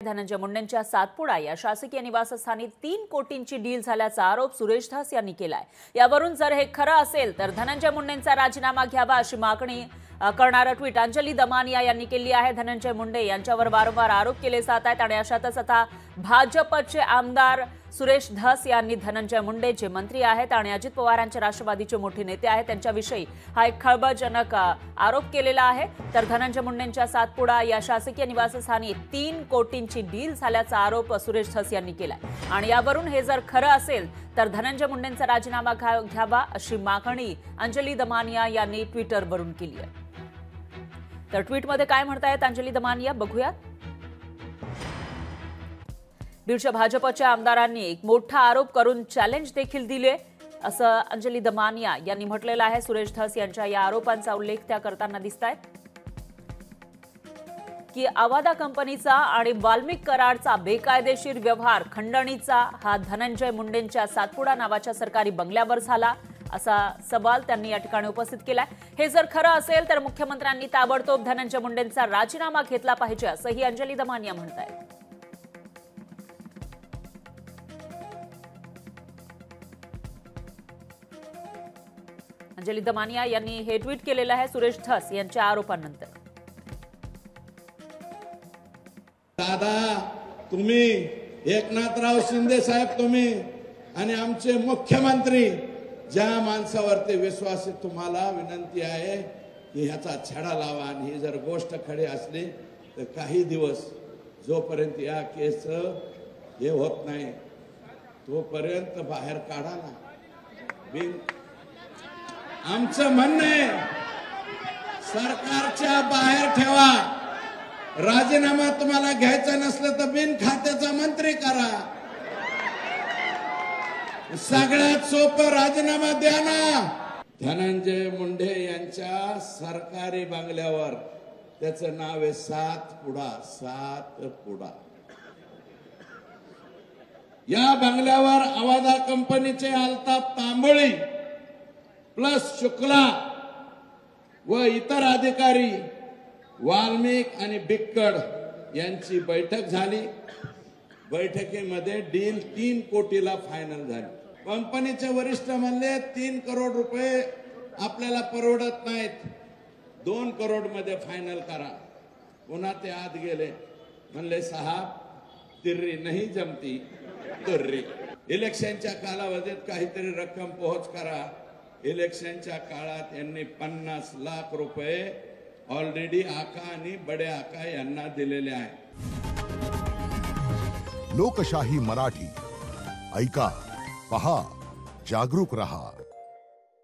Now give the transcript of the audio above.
धनंजय मुंडेंच्या सातपुडा या शासकीय निवासस्थानी 3 कोटींची डील झाल्याचा आरोप सुरेश धस यांनी केलाय। यावरून जर हे खरं असेल तर धनंजय मुंडेंचा राजीनामा घ्यावा अशी मागणी करणारा ट्विट अंजली दमानिया यांनी केली आहे। धनंजय मुंडे यांच्यावर वारंवार आरोप केले जात आहेत आणि अशातच आता भाजपचे आमदार सुरेश धस यांनी धनंजय मुंडे जे मंत्री आहेत आणि अजित पवारांचे राष्ट्रवादीचे मोठे नेते आहेत त्यांच्याविषयी हा एक खळबळजनक आरोप केलेला आहे। तर धनंजय मुंडेंच्या सातपुडा या शासकीय निवासस्थानी 3 कोटींची डील झाल्याचा आरोप सुरेश धस यांनी केलाय आणि यावरून हे जर खरं असेल तर धनंजय मुंडेंचा राजीनामा घ्यावा अशी मागणी अंजली दमानिया यांनी ट्विटरवरून केली आहे। तर ट्विटमध्ये काय म्हणतायत अंजली दमानिया बघूया। बीडच्या भाजपच्या आमदारांनी एक मोठा आरोप करून चॅलेंज देखील दिले असं अंजली दमानिया यांनी म्हटलेलं आहे। सुरेश धस यांच्या या आरोपांचा उल्लेख त्या करताना दिसतायत की अवादा कंपनीचा आणि वाल्मिक कराडचा बेकायदेशीर व्यवहार खंडणीचा हा धनंजय मुंडेंच्या सातपुडा नावाच्या सरकारी बंगल्यावर झाला असा सवाल त्यांनी या ठिकाणी उपस्थित केलाय। हे जर खरं असेल तर मुख्यमंत्र्यांनी ताबडतोब धनंजय मुंडेंचा राजीनामा घेतला पाहिजे असंही अंजली दमानिया म्हणतायत। अंजली दमानिया यांनी हे ट्विट केलेलं आहे सुरेश धस यांच्या आरोपांनंतर। दादा तुम्ही एकनाथराव शिंदे साहेब तुम्ही आणि आमचे मुख्यमंत्री ज्या माणसावरती विश्वास आहे तुम्हाला विनंती आहे की ह्याचा छडा लावा आणि ही जर गोष्ट खरी असली तर काही दिवस जोपर्यंत या केस हे होत नाही तोपर्यंत बाहेर काढा ना। आमचं म्हणणं आहे सरकारच्या बाहेर ठेवा। राजीनामा तुम्हाला घ्यायचा नसलं तर बिन खात्याचा मंत्री करा। सगळ्यात सोपं राजीनामा द्या ना। धनंजय मुंडे यांच्या सरकारी बंगल्यावर त्याचं नाव आहे सातपुडा। सातपुडा या बंगल्यावर अवादा कंपनीचे अल्ताफ तांबोळी प्लस शुक्ला व इतर अधिकारी वाल्मिक आणि बिक्कड यांची बैठक झाली। बैठकीमध्ये डील 3 कोटीला फायनल झाली। कंपनीचे वरिष्ठ म्हणले 3 करोड रुपये आपल्याला परवडत नाहीत, 2 करोड मध्ये फायनल करा। पुन्हा ते आत गेले म्हणले साहब तिर्री नहीं जमती तुर्री। इलेक्शनच्या कालावधीत काहीतरी रक्कम पोहोच करा। इलेक्शनच्या काळात यांनी 50 लाख रुपये ऑलरेडी आका आणि बडे आका यांना दिलेले आहे। लोकशाही मराठी ऐका, पहा, जागरूक रहा।